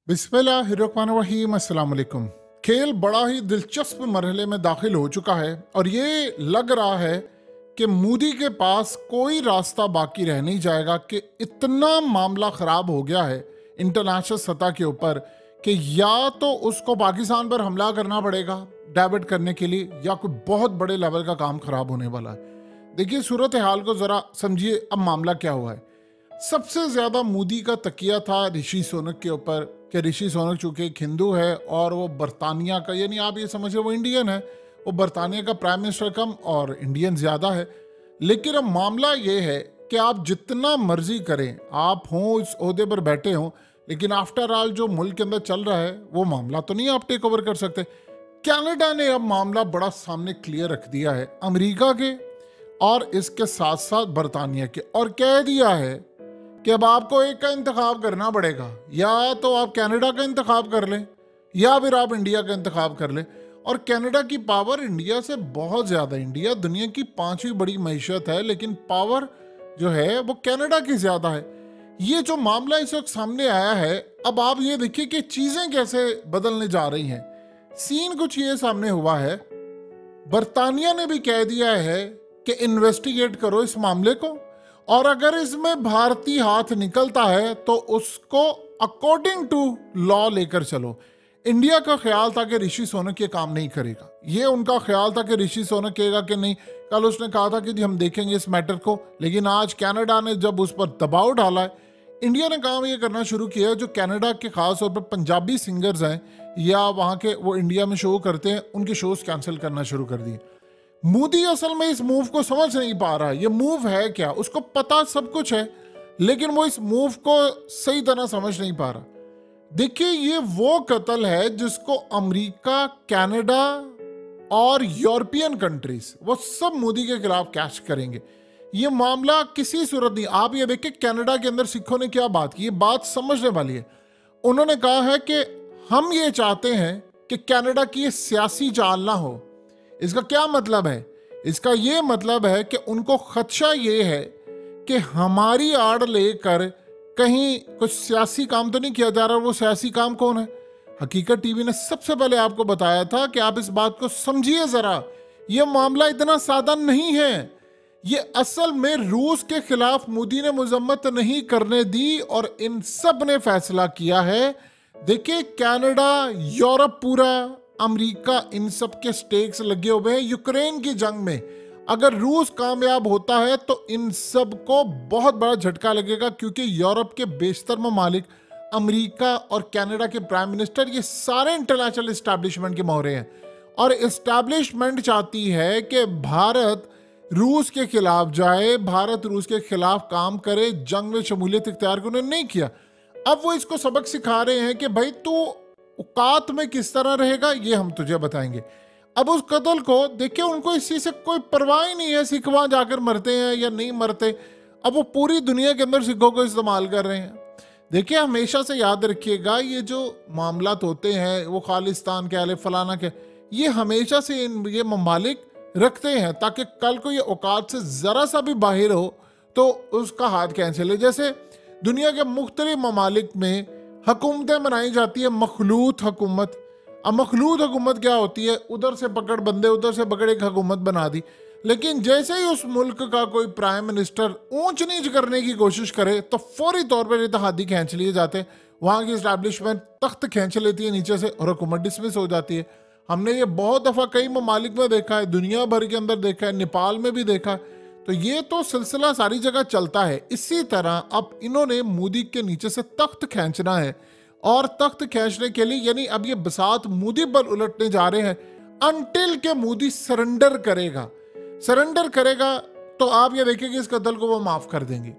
बिस्मिल्लाहिर्रहमानिर्रहीम अस्सलाम वालेकुम। खेल बड़ा ही दिलचस्प मरहले में दाखिल हो चुका है और ये लग रहा है कि मोदी के पास कोई रास्ता बाकी रह नहीं जाएगा कि इतना मामला ख़राब हो गया है इंटरनेशनल सतह के ऊपर कि या तो उसको पाकिस्तान पर हमला करना पड़ेगा डाइवर्ट करने के लिए या कोई बहुत बड़े लेवल का काम ख़राब होने वाला है। देखिए सूरत हाल को ज़रा समझिए, अब मामला क्या हुआ है। सबसे ज़्यादा मोदी का तकिया था ऋषि सुनक के ऊपर कि ऋषि सुनक चूंकि एक हिंदू है और वो बरतानिया का, यानी आप ये समझिए वो इंडियन है, वो बरतानिया का प्राइम मिनिस्टर कम और इंडियन ज़्यादा है। लेकिन अब मामला ये है कि आप जितना मर्जी करें, आप हों इस ओहदे पर बैठे हों, लेकिन आफ्टर ऑल जो मुल्क के अंदर चल रहा है वो मामला तो नहीं आप टेक ओवर कर सकते। कनाडा ने अब मामला बड़ा सामने क्लियर रख दिया है अमेरिका के और इसके साथ साथ बरतानिया के, और कह दिया है कि अब आपको एक का इंतखाब करना पड़ेगा, या तो आप कनाडा का इंतखाब कर लें या फिर आप इंडिया का इंतखाब कर लें। और कनाडा की पावर इंडिया से बहुत ज़्यादा, इंडिया दुनिया की 5वीं बड़ी मईशत है लेकिन पावर जो है वो कनाडा की ज़्यादा है। ये जो मामला इस वक्त सामने आया है, अब आप ये देखिए कि चीज़ें कैसे बदलने जा रही हैं। सीन कुछ ये सामने हुआ है, बरतानिया ने भी कह दिया है कि इन्वेस्टिगेट करो इस मामले को, और अगर इसमें भारतीय हाथ निकलता है तो उसको अकॉर्डिंग टू लॉ लेकर चलो। इंडिया का ख्याल था कि ऋषि सुनक ये काम नहीं करेगा, ये उनका ख्याल था कि ऋषि सुनक कहेगा कि नहीं। कल उसने कहा था कि जी हम देखेंगे इस मैटर को, लेकिन आज कनाडा ने जब उस पर दबाव डाला है, इंडिया ने काम ये करना शुरू किया। जो कनाडा के खास तौर पर पंजाबी सिंगर्स हैं या वहाँ के वो इंडिया में शो करते हैं, उनके शोज कैंसिल करना शुरू कर दिए। मोदी असल में इस मूव को समझ नहीं पा रहा है, ये मूव है क्या, उसको पता सब कुछ है लेकिन वो इस मूव को सही तरह समझ नहीं पा रहा। देखिए ये वो कत्ल है जिसको अमेरिका, कनाडा और यूरोपियन कंट्रीज वो सब मोदी के खिलाफ कैश करेंगे। ये मामला किसी सूरत नहीं। आप ये देखिए कनाडा के अंदर सिखों ने क्या बात की, ये बात समझने वाली है। उन्होंने कहा है कि हम ये चाहते हैं कि कनाडा की ये सियासी चाल ना हो। इसका क्या मतलब है? इसका ये मतलब है कि उनको खदशा ये है कि हमारी आड़ लेकर कहीं कुछ सियासी काम तो नहीं किया जा रहा। वो सियासी काम कौन है? हकीकत टीवी ने सबसे पहले आपको बताया था कि आप इस बात को समझिए जरा, ये मामला इतना सादा नहीं है। ये असल में रूस के खिलाफ मोदी ने मजम्मत नहीं करने दी और इन सब ने फैसला किया है। देखिए कनाडा, यूरोप पूरा, अमेरिका, इन सब के स्टेक्स लगे हुए हैं यूक्रेन की जंग में। अगर रूस कामयाब होता है तो इन सब को बहुत बड़ा झटका लगेगा, क्योंकि यूरोप के बेशतर ममालिक, अमेरिका और कनाडा के प्राइम मिनिस्टर, ये सारे इंटरनेशनल एस्टैब्लिशमेंट के मोहरे हैं और एस्टैब्लिशमेंट चाहती है कि भारत रूस के खिलाफ जाए, भारत रूस के खिलाफ काम करे, जंग में शमूलियत इख्तियार को उन्होंने नहीं किया। अब वो इसको सबक सिखा रहे हैं कि भाई तू औकात में किस तरह रहेगा, ये हम तुझे बताएंगे। अब उस कत्ल को देखिए, उनको इस चीज़ से कोई परवाह ही नहीं है सिख वहाँ जाकर मरते हैं या नहीं मरते। अब वो पूरी दुनिया के अंदर सिखों को इस्तेमाल कर रहे हैं। देखिए हमेशा से याद रखिएगा, ये जो मामलात होते हैं वो खालिस्तान के आले फलाना के, ये हमेशा से ये ममालिक रखते हैं ताकि कल को ये औकात से ज़रा सा भी बाहर हो तो उसका हाथ कैंसिल है। जैसे दुनिया के मुख्तलिफ ममालिक में हुकूमतें बनाई जाती है मखलूत हुकूमत। अब मखलूत हुकूमत क्या होती है? उधर से पकड़ बंदे, उधर से पकड़ एक हुकूमत बना दी, लेकिन जैसे ही उस मुल्क का कोई प्राइम मिनिस्टर ऊंच नीच करने की कोशिश करे तो फौरी तौर पर इत्तेहादी खींच लिए जाते हैं, वहाँ की इस्टेब्लिशमेंट तख्त खींच लेती है नीचे से और हुकूमत डिसमिस हो जाती है। हमने ये बहुत दफ़ा कई ममालिक में देखा है, दुनिया भर के अंदर देखा है, नेपाल में भी देखा है। तो ये तो सिलसिला सारी जगह चलता है। इसी तरह अब इन्होंने मोदी के नीचे से तख्त खींचना है, और तख्त खींचने के लिए यानी अब ये बसात मोदी पर उलटने जा रहे हैं अनटिल के मोदी सरेंडर करेगा। सरेंडर करेगा तो आप ये देखिए कि इस कत्ल को वो माफ कर देंगे।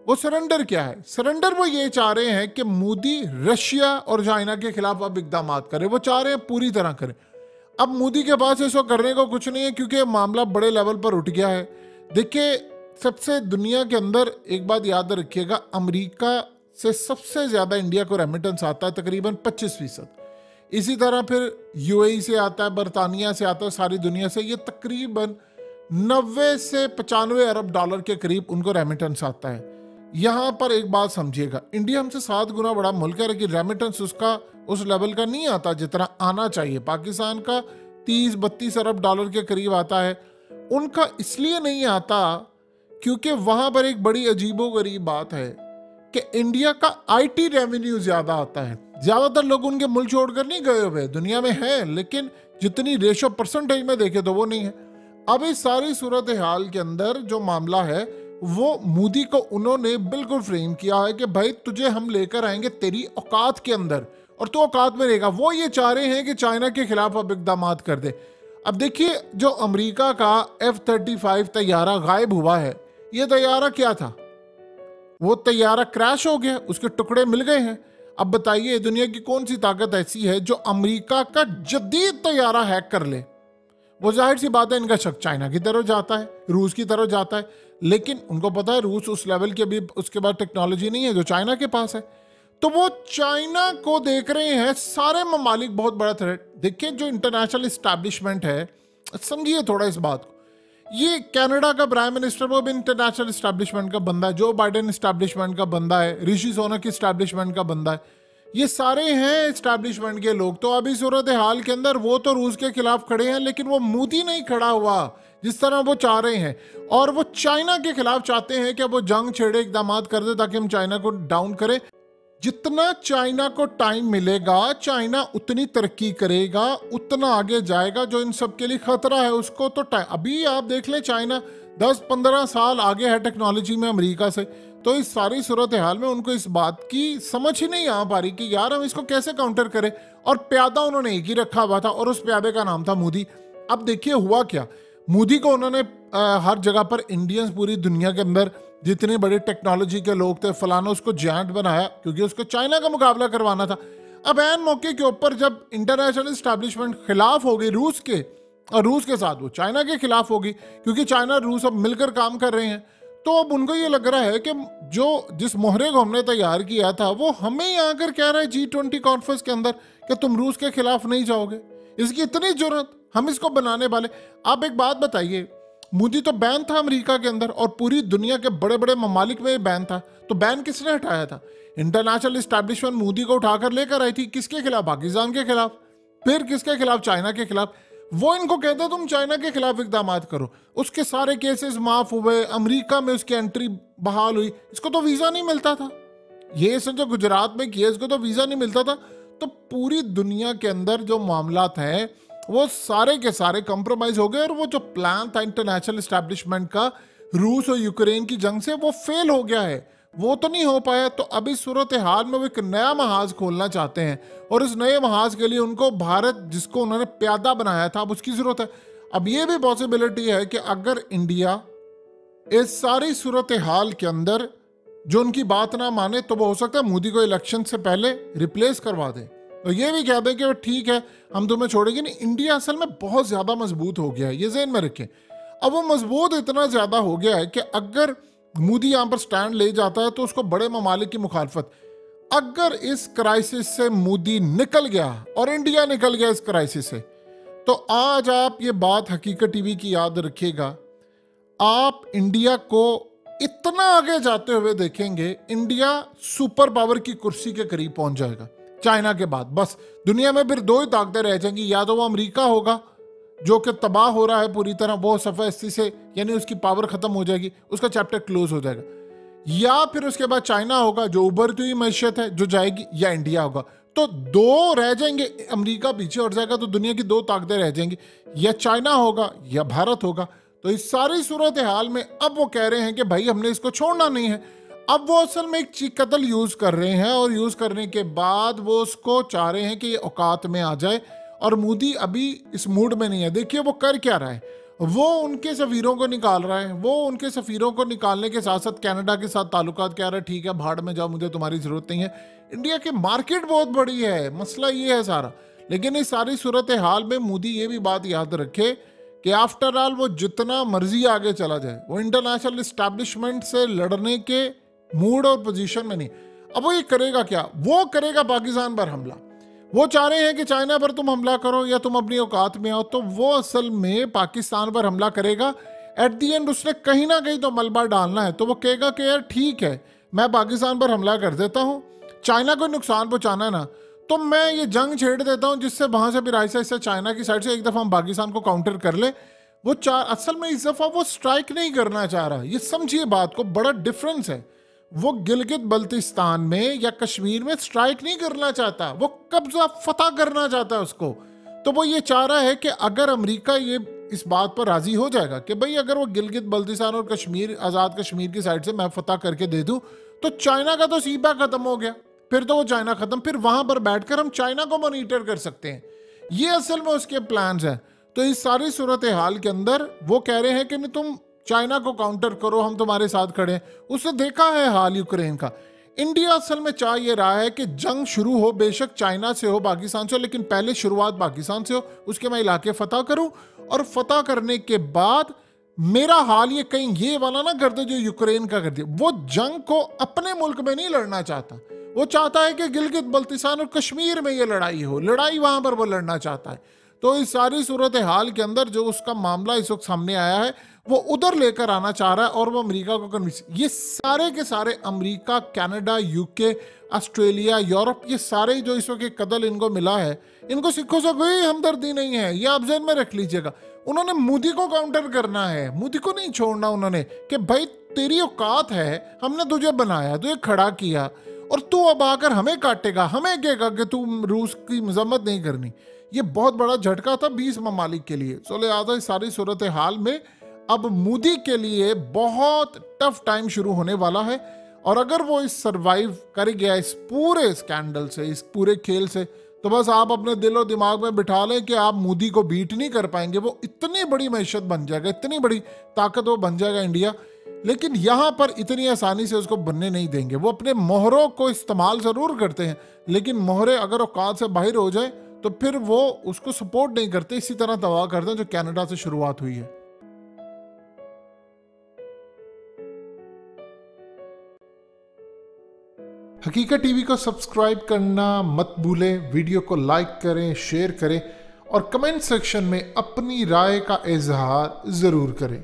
वो सरेंडर क्या है? सरेंडर वो ये चाह रहे हैं कि मोदी रशिया और चाइना के खिलाफ अब इकदाम करे, वो चाह रहे हैं पूरी तरह करें। अब मोदी के पास इसको करने को कुछ नहीं है क्योंकि मामला बड़े लेवल पर उठ गया है। देखिए सबसे दुनिया के अंदर एक बात याद रखिएगा, अमेरिका से सबसे ज़्यादा इंडिया को रेमिटेंस आता है तकरीबन 25%। इसी तरह फिर यूएई से आता है, बरतानिया से आता है, सारी दुनिया से ये तकरीबन 90 से 95 अरब डॉलर के करीब उनको रेमिटेंस आता है। यहां पर एक बात समझिएगा, इंडिया हमसे 7 गुना बड़ा मुल्क है, लेकिन रेमिटेंस उसका उस लेवल का नहीं आता जितना आना चाहिए। पाकिस्तान का 30-32 अरब डॉलर के करीब आता है, उनका इसलिए नहीं आता क्योंकि वहां पर एक बड़ी अजीबोगरीब बात है कि इंडिया का आईटी रेवेन्यू ज्यादा आता है। ज्यादातर लोग उनके मुल्क छोड़कर नहीं गए हुए, दुनिया में है, लेकिन जितनी रेशो परसेंटेज में देखे तो वो नहीं है। अब इस सारी सूरत हाल के अंदर जो मामला है वो मोदी को उन्होंने बिल्कुल फ्रेम किया है कि भाई तुझे हम लेकर आएंगे तेरी औकात के अंदर और तू औकात में रहेगा। वो ये चाह रहे हैं कि चाइना के खिलाफ अब इकदाम कर दे। अब देखिए, जो अमेरिका का F-35 तैयारा गायब हुआ है, ये तैयारा क्या था? वो तैयारा क्रैश हो गया, उसके टुकड़े मिल गए हैं। अब बताइए दुनिया की कौन सी ताकत ऐसी है जो अमेरिका का जदीद तैयारा हैक कर ले? वो जाहिर सी बात है इनका शक चाइना की तरफ जाता है, रूस की तरफ जाता है, लेकिन उनको पता है रूस उस लेवल की अभी उसके बाद टेक्नोलॉजी नहीं है जो चाइना के पास है। तो वो चाइना को देख रहे हैं सारे ममालिक बहुत बड़ा थ्रेट। देखिए जो इंटरनेशनल इस्टेब्लिशमेंट है, समझिए थोड़ा इस बात को, ये कनाडा का प्राइम मिनिस्टर वो भी इंटरनेशनल इस्टेब्लिशमेंट का बंदा है, जो बाइडेन इस्टेब्लिशमेंट का बंदा है, ऋषि सुनक इस्टेब्लिशमेंट का बंदा है, ये सारे हैं इस्टेब्लिशमेंट के लोग। तो अभी सूरत हाल के अंदर वो तो रूस के खिलाफ खड़े हैं, लेकिन वो मोदी नहीं खड़ा हुआ जिस तरह वो चाह रहे हैं, और वो चाइना के खिलाफ चाहते हैं कि वो जंग छेड़े, इकदाम कर दे ताकि हम चाइना को डाउन करें। जितना चाइना को टाइम मिलेगा, चाइना उतनी तरक्की करेगा, उतना आगे जाएगा। जो इन सब के लिए खतरा है उसको तो अभी आप देख लें, चाइना 10-15 साल आगे है टेक्नोलॉजी में अमेरिका से। तो इस सारी सूरत हाल में उनको इस बात की समझ ही नहीं आ पा रही कि यार हम इसको कैसे काउंटर करें। और प्यादा उन्होंने एक ही रखा हुआ था और उस प्यादे का नाम था मोदी। अब देखिए हुआ क्या, मोदी को उन्होंने हर जगह पर इंडियंस पूरी दुनिया के अंदर जितने बड़े टेक्नोलॉजी के लोग थे फलाना उसको जायंट बनाया क्योंकि उसको चाइना का मुकाबला करवाना था। अब एन मौके के ऊपर जब इंटरनेशनल इस्टेब्लिशमेंट खिलाफ हो गई रूस के, और रूस के साथ वो चाइना के खिलाफ होगी क्योंकि चाइना और रूस अब मिलकर काम कर रहे हैं, तो अब उनको ये लग रहा है कि जो जिस मोहरे को हमने तैयार किया था वो हमें ही आकर कह रहा है G20 कॉन्फ्रेंस के अंदर कि तुम रूस के खिलाफ नहीं जाओगे। इसकी इतनी जरूरत, हम इसको बनाने वाले। आप एक बात बताइए, मोदी तो बैन था अमेरिका के अंदर और पूरी दुनिया के बड़े बड़े ममालिक में बैन था, तो बैन किसने हटाया था? इंटरनेशनल इस्टेब्लिशमेंट मोदी को उठाकर लेकर आई थी। किसके खिलाफ? पाकिस्तान के खिलाफ। फिर किसके खिलाफ? चाइना के खिलाफ। वो इनको कहता तुम चाइना के खिलाफ इकदाम करो। उसके सारे केसेस माफ हुए, अमेरिका में उसकी एंट्री बहाल हुई। इसको तो वीजा नहीं मिलता था, ये जो गुजरात में किया इसको तो वीजा नहीं मिलता था। तो पूरी दुनिया के अंदर जो मामलात हैं वो सारे के सारे कंप्रोमाइज हो गए, और वो जो प्लान था इंटरनेशनल एस्टेब्लिशमेंट का रूस और यूक्रेन की जंग से वो फेल हो गया है, वो तो नहीं हो पाया। तो अभी सूरत हाल में वो एक नया महाज खोलना चाहते हैं, और इस नए महाज के लिए उनको भारत जिसको उन्होंने प्यादा बनाया था अब उसकी जरूरत है। अब ये भी पॉसिबिलिटी है कि अगर इंडिया इस सारी सूरत हाल के अंदर जो उनकी बात ना माने तो वो हो सकता है मोदी को इलेक्शन से पहले रिप्लेस करवा दे, तो ये भी कह दें कि ठीक है हम तुम्हें छोड़ेंगे नहीं। इंडिया असल में बहुत ज्यादा मजबूत हो गया है, ये ज़हन में रखें। अब वो मजबूत इतना ज्यादा हो गया है कि अगर मोदी यहाँ पर स्टैंड ले जाता है तो उसको बड़े ममालिक की मुखालफत। अगर इस क्राइसिस से मोदी निकल गया और इंडिया निकल गया इस क्राइसिस से, तो आज आप ये बात हकीकत टीवी की याद रखिएगा, आप इंडिया को इतना आगे जाते हुए देखेंगे, इंडिया सुपर पावर की कुर्सी के करीब पहुंच जाएगा चाइना के बाद। बस दुनिया में फिर दो ही ताकतें रह जाएंगी, या तो वो अमेरिका होगा जो कि तबाह हो रहा है पूरी तरह, वो सफाई से यानी उसकी पावर खत्म हो जाएगी, उसका चैप्टर क्लोज हो जाएगा, या फिर उसके बाद चाइना होगा जो उभरती हुई मैशियत है जो जाएगी, या इंडिया होगा। तो दो रह जाएंगे, अमेरिका पीछे हट जाएगा, तो दुनिया की दो ताकतें रह जाएंगी, या चाइना होगा या भारत होगा। तो इस सारी सूरत हाल में अब वो कह रहे हैं कि भाई हमने इसको छोड़ना नहीं है। अब वो असल में एक कतल यूज कर रहे हैं, और यूज करने के बाद वो उसको चाह रहे हैं कि ये औकात में आ जाए, और मोदी अभी इस मूड में नहीं है। देखिए वो कर क्या रहा है, वो उनके सफीरों को निकाल रहा है, वो उनके सफीरों को निकालने के साथ साथ कनाडा के साथ ताल्लुकात कह रहा है, ठीक है भाड़ में जाओ, मुझे तुम्हारी जरूरत नहीं है। इंडिया की मार्केट बहुत बड़ी है, मसला ये है सारा। लेकिन इस सारी सूरत हाल में मोदी ये भी बात याद रखे कि आफ्टर ऑल वो जितना मर्जी आगे चला जाए, वो इंटरनेशनल इस्टेब्लिशमेंट से लड़ने के मूड और पोजीशन में नहीं। अब वो ये करेगा क्या? वो करेगा पाकिस्तान पर हमला। वो चाह रहे हैं कि चाइना पर तुम हमला करो या तुम अपनी औकात में आओ, तो वो असल में पाकिस्तान पर हमला करेगा। एट दी एंड उसने कहीं ना कहीं तो मलबा डालना है, तो वो कहेगा कि यार ठीक है मैं पाकिस्तान पर हमला कर देता हूँ, चाइना को नुकसान पहुंचाना है ना, तो मैं ये जंग छेड़ देता हूँ जिससे वहां से फिर ऐसा चाइना की साइड से एक दफा हम पाकिस्तान को काउंटर कर ले। वो असल में इस दफा वो स्ट्राइक नहीं करना चाह रहा, ये समझिए बात को, बड़ा डिफरेंस है। वो गिलगित बल्तिस्तान में या कश्मीर में स्ट्राइक नहीं करना चाहता, वो कब्जा फतह करना चाहता है उसको। तो वो ये चाह रहा है कि अगर अमेरिका ये इस बात पर राजी हो जाएगा कि भाई अगर वो गिलगित बल्तिस्तान और कश्मीर, आज़ाद कश्मीर की साइड से मैं फतह करके दे दूं, तो चाइना का तो सीबा खत्म हो गया, फिर तो वो चाइना खत्म, फिर वहां पर बैठकर हम चाइना को मॉनिटर कर सकते हैं। ये असल में उसके प्लान्स हैं। तो इस सारी सूरत हाल के अंदर वो कह रहे हैं कि नहीं तुम चाइना को काउंटर करो, हम तुम्हारे साथ खड़े हैं। उसने देखा है हाल यूक्रेन का। इंडिया असल में चाह ये रहा है कि जंग शुरू हो, बेशक चाइना से हो, पाकिस्तान से हो, लेकिन पहले शुरुआत पाकिस्तान से हो, उसके मैं इलाके फतह करूं, और फतह करने के बाद मेरा हाल ये कहीं ये वाला ना कर दे जो यूक्रेन का कर दिया। वो जंग को अपने मुल्क में नहीं लड़ना चाहता, वो चाहता है कि गिलगित बल्तिस्तान और कश्मीर में ये लड़ाई हो, लड़ाई वहां पर वो लड़ना चाहता है। तो इस सारी सूरत हाल के अंदर जो उसका मामला इस वक्त सामने आया है, वो उधर लेकर आना चाह रहा है और वो अमेरिका को कन्विंस। ये सारे के सारे America, Canada, UK, Australia, Europe, ये सारे जो इस वक्त कदल इनको मिला है, इनको सिखों से कोई हमदर्दी नहीं है, ये आप ज़हन में रख लीजिएगा। उन्होंने मोदी को काउंटर करना है, मोदी को नहीं छोड़ना उन्होंने, कि भाई तेरी औकात है, हमने तुझे बनाया, तुझे खड़ा किया, और तू अब आकर हमें काटेगा, हमें कहेगा कि तू रूस की मजम्मत नहीं करनी। ये बहुत बड़ा झटका था 20 ममालिक के लिए। सो लिहाजा इस सारी सूरत हाल में अब मोदी के लिए बहुत टफ टाइम शुरू होने वाला है, और अगर वो इस सर्वाइव कर गया इस पूरे स्कैंडल से, इस पूरे खेल से, तो बस आप अपने दिल और दिमाग में बिठा लें कि आप मोदी को बीट नहीं कर पाएंगे। वो इतनी बड़ी मैशत बन जाएगा, इतनी बड़ी ताकत वो बन जाएगा इंडिया, लेकिन यहाँ पर इतनी आसानी से उसको बनने नहीं देंगे। वो अपने मोहरों को इस्तेमाल ज़रूर करते हैं, लेकिन मोहरे अगर औकात से बाहर हो जाए तो फिर वो उसको सपोर्ट नहीं करते, इसी तरह तबाह करते हैं जो कनाडा से शुरुआत हुई है। हकीकत टीवी को सब्सक्राइब करना मत भूलें, वीडियो को लाइक करें, शेयर करें और कमेंट सेक्शन में अपनी राय का इजहार ज़रूर करें।